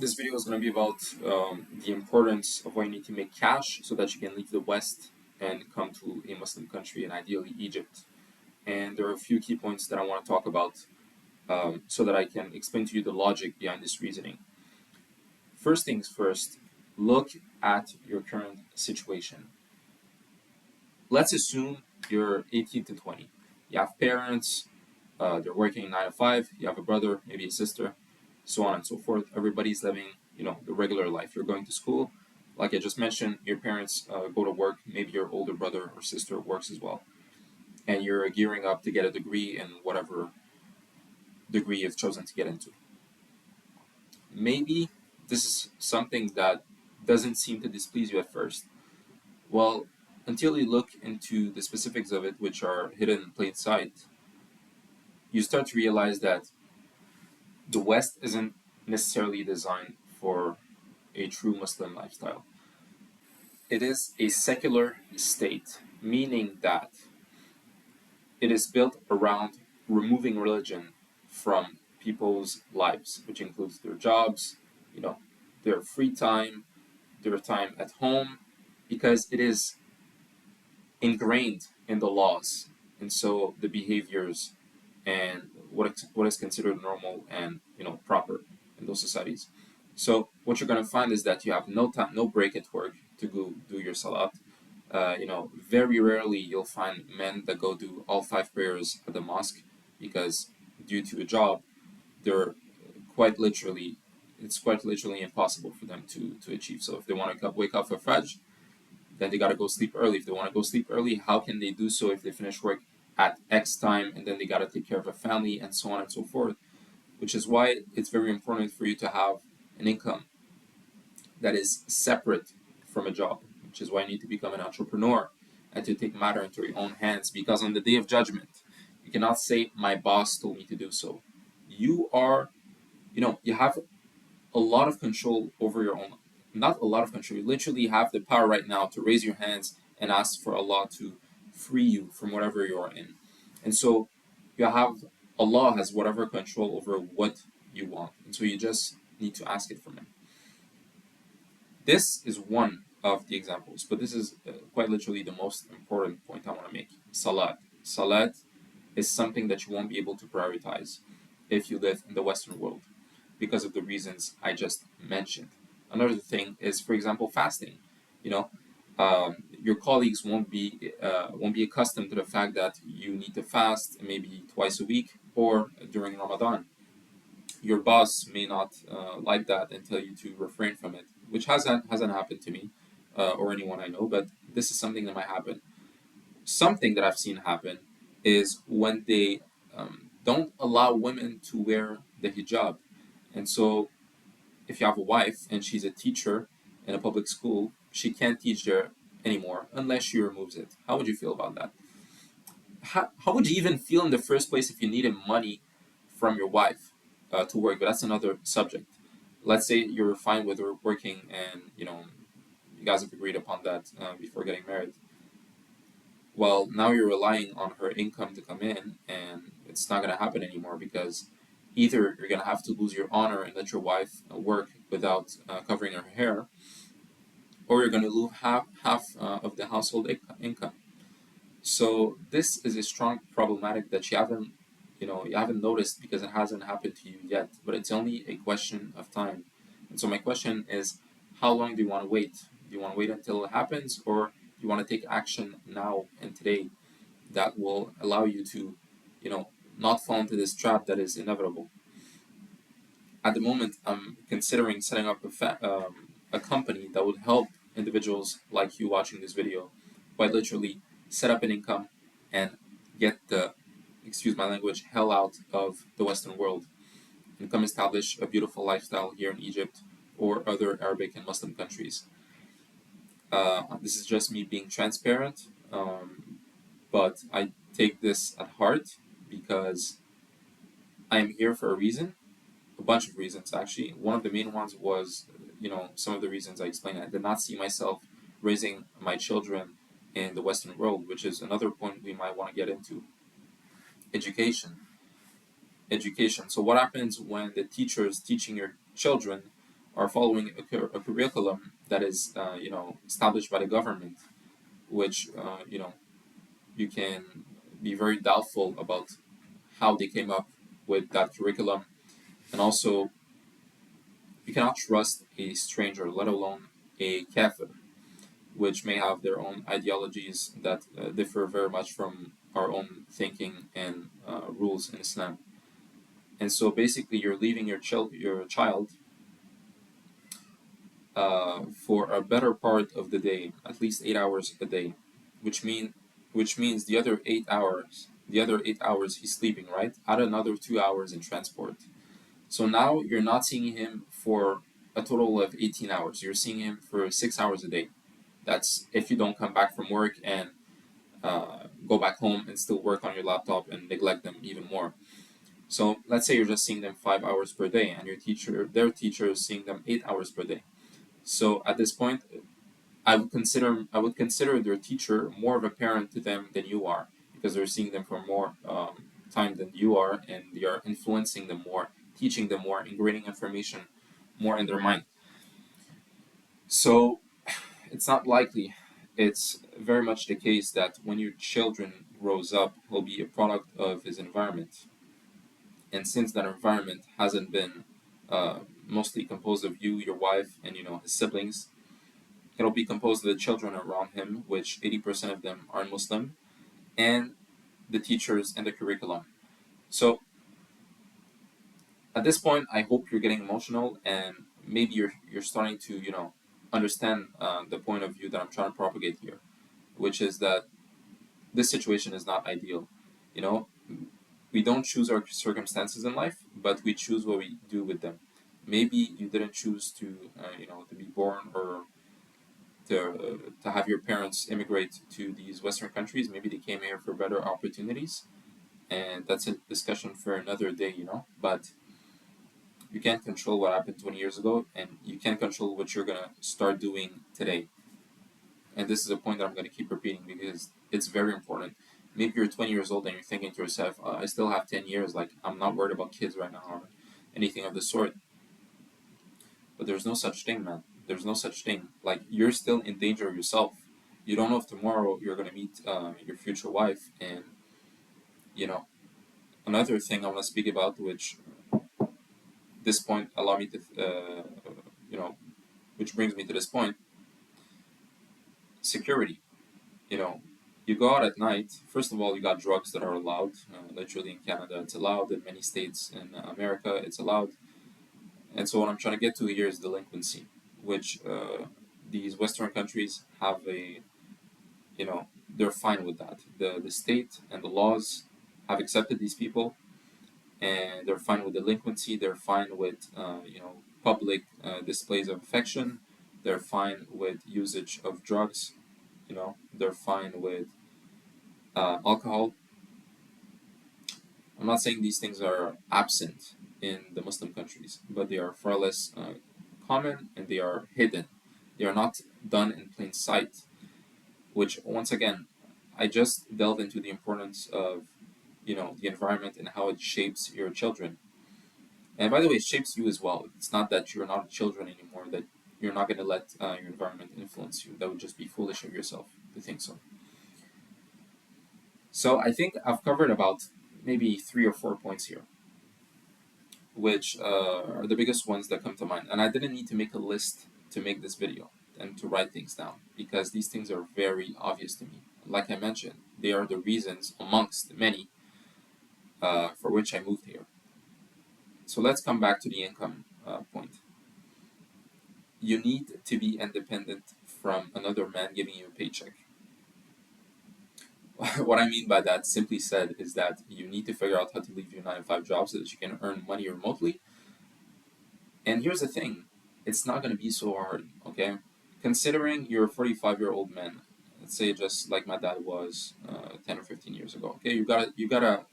This video is going to be about the importance of why you need to make cash so that you can leave the West and come to a Muslim country, and ideally Egypt. And there are a few key points that I want to talk about so that I can explain to you the logic behind this reasoning. First things first, look at your current situation. Let's assume you're 18 to 20. You have parents, they're working 9 to 5, you have a brother, maybe a sister, so on and so forth. Everybody's living, the regular life. You're going to school. Like I just mentioned, your parents go to work, maybe your older brother or sister works as well. And you're gearing up to get a degree in whatever degree you've chosen to get into. Maybe this is something that doesn't seem to displease you at first. Well, until you look into the specifics of it, which are hidden in plain sight, you start to realize that the West isn't necessarily designed for a true Muslim lifestyle. It is a secular state, meaning that it is built around removing religion from people's lives, which includes their jobs, you know, their free time, their time at home, because it is ingrained in the laws. And so the behaviors and what is considered normal and proper in those societies. So what you're going to find is that you have no time, no break at work to go do your salat. Very rarely you'll find men that go do all 5 prayers at the mosque because due to a job, they're quite literally, it's quite literally impossible for them to achieve. So if they want to wake up for Fajr, then they got to go sleep early. If they want to go sleep early, how can they do so if they finish work at X time and then they got to take care of a family and so on and so forth? Which is why it's very important for you to have an income that is separate from a job, which is why you need to become an entrepreneur and to take matter into your own hands. Because on the day of judgment, you cannot say, my boss told me to do so. You are, you have a lot of control over your own, not a lot of control, you literally have the power right now to raise your hands and ask for Allah to free you from whatever you're in. And so you have, Allah has whatever control over what you want. And so you just need to ask it from Him. This is one of the examples, but this is quite literally the most important point I want to make. Salat. Salat is something that you won't be able to prioritize if you live in the Western world because of the reasons I just mentioned. Another thing is, for example, fasting. Your colleagues won't be accustomed to the fact that you need to fast maybe twice a week or during Ramadan. Your boss may not like that and tell you to refrain from it, which hasn't happened to me or anyone I know, but this is something that might happen. Something that I've seen happen is when they don't allow women to wear the hijab. And so if you have a wife and she's a teacher in a public school, she can't teach there anymore unless she removes it. How would you feel about that? How would you even feel in the first place if you needed money from your wife to work? But that's another subject. Let's say you're fine with her working and you guys have agreed upon that before getting married. Well, now you're relying on her income to come in, and it's not going to happen anymore because either you're going to have to lose your honor and let your wife work without covering her hair, or you're going to lose half of the household income. So this is a strong problematic that you haven't noticed because it hasn't happened to you yet, but it's only a question of time. And so my question is, how long do you want to wait? Do you want to wait until it happens, or do you want to take action now and today that will allow you to, not fall into this trap that is inevitable? At the moment, I'm considering setting up a company that would help individuals like you watching this video quite literally set up an income and get the, excuse my language, hell out of the Western world and come establish a beautiful lifestyle here in Egypt or other Arabic and Muslim countries. This is just me being transparent, but I take this at heart because I am here for a reason, a bunch of reasons actually. One of the main ones was, some of the reasons I explained. I did not see myself raising my children in the Western world, which is another point we might want to get into. Education. So what happens when the teacher is teaching your children are following a curriculum that is, established by the government, which, you can be very doubtful about how they came up with that curriculum. And also, you cannot trust a stranger, let alone a kafir, which may have their own ideologies that differ very much from our own thinking and rules in Islam. And so basically, you're leaving your child for a better part of the day, at least 8 hours a day, which mean which means the other 8 hours he's sleeping, right? Add another 2 hours in transport. So now you're not seeing him for a total of 18 hours. You're seeing him for 6 hours a day. That's if you don't come back from work and go back home and still work on your laptop and neglect them even more. So let's say you're just seeing them 5 hours per day, and their teacher is seeing them 8 hours per day. So at this point, I would consider their teacher more of a parent to them than you are, because they're seeing them for more time than you are, and they are influencing them more, teaching them more, ingraining information more in their mind. So it's not likely. It's very much the case that when your children grows up, he'll be a product of his environment, and since that environment hasn't been mostly composed of you, your wife, and his siblings, it'll be composed of the children around him, which 80% of them are Muslim, and the teachers and the curriculum. So at this point, I hope you're getting emotional, and maybe you're starting to understand the point of view that I'm trying to propagate here, which is that this situation is not ideal. You know, we don't choose our circumstances in life, but we choose what we do with them. Maybe you didn't choose to be born, or to have your parents immigrate to these Western countries. Maybe they came here for better opportunities, and that's a discussion for another day. But you can't control what happened 20 years ago, and you can't control what you're gonna start doing today. And this is a point that I'm gonna keep repeating because it's very important. Maybe you're 20 years old and you're thinking to yourself, I still have 10 years, like I'm not worried about kids right now or anything of the sort. But there's no such thing, man. There's no such thing. Like, you're still in danger yourself. You don't know if tomorrow you're gonna meet your future wife. And you know, another thing I want to speak about, which this point allow me to, you know, which brings me to this point: security. You know, you go out at night. First of all, you got drugs that are allowed. Literally in Canada, it's allowed. In many states in America, it's allowed. And so what I'm trying to get to here is delinquency, which these Western countries have they're fine with that. The state and the laws have accepted these people, and they're fine with delinquency. They're fine with public displays of affection. They're fine with usage of drugs. They're fine with alcohol. I'm not saying these things are absent in the Muslim countries, but they are far less common, and they are hidden. They are not done in plain sight. Which, once again, I just delve into the importance of the environment and how it shapes your children. And by the way, it shapes you as well. It's not that you're not children anymore, that you're not going to let your environment influence you. That would just be foolish of yourself to think so. So I think I've covered about maybe 3 or 4 points here, which are the biggest ones that come to mind. And I didn't need to make a list to make this video and to write things down, because these things are very obvious to me. Like I mentioned, they are the reasons amongst many for which I moved here. So let's come back to the income point. You need to be independent from another man giving you a paycheck. What I mean by that, simply said, is that you need to figure out how to leave your 9 to 5 job so that you can earn money remotely. And here's the thing, it's not going to be so hard, okay? Considering you're a 45-year-old man, let's say just like my dad was 10 or 15 years ago, okay? You got a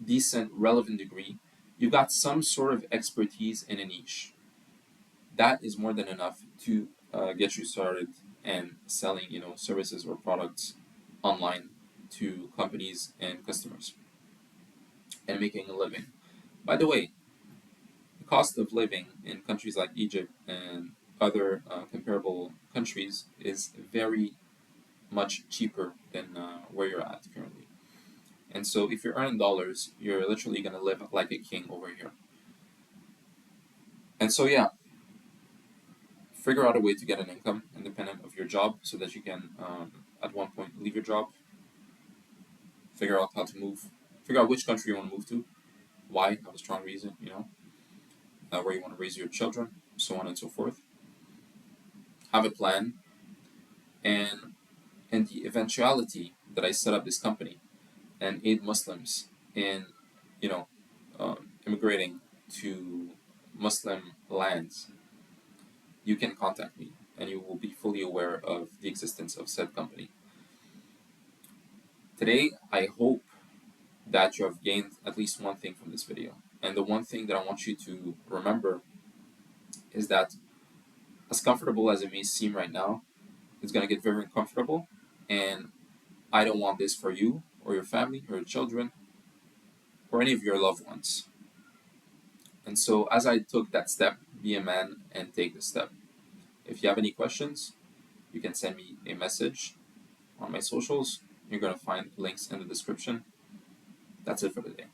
decent, relevant degree. You've got some sort of expertise in a niche. That is more than enough to get you started and selling, services or products online to companies and customers and making a living. By the way, cost of living in countries like Egypt and other comparable countries is very much cheaper than where you're at currently. And so if you're earning dollars, you're literally going to live like a king over here. And so, yeah, figure out a way to get an income independent of your job so that you can, at one point, leave your job, figure out how to move, figure out which country you want to move to, why, have a strong reason, where you want to raise your children, so on and so forth. Have a plan, and in the eventuality that I set up this company and aid Muslims in, you know, immigrating to Muslim lands, you can contact me and you will be fully aware of the existence of said company. Today, I hope that you have gained at least one thing from this video. And the one thing that I want you to remember is that as comfortable as it may seem right now, it's going to get very uncomfortable. And I don't want this for you or your family or your children or any of your loved ones. And so as I took that step, be a man and take the step. If you have any questions, you can send me a message on my socials. You're going to find links in the description. That's it for today.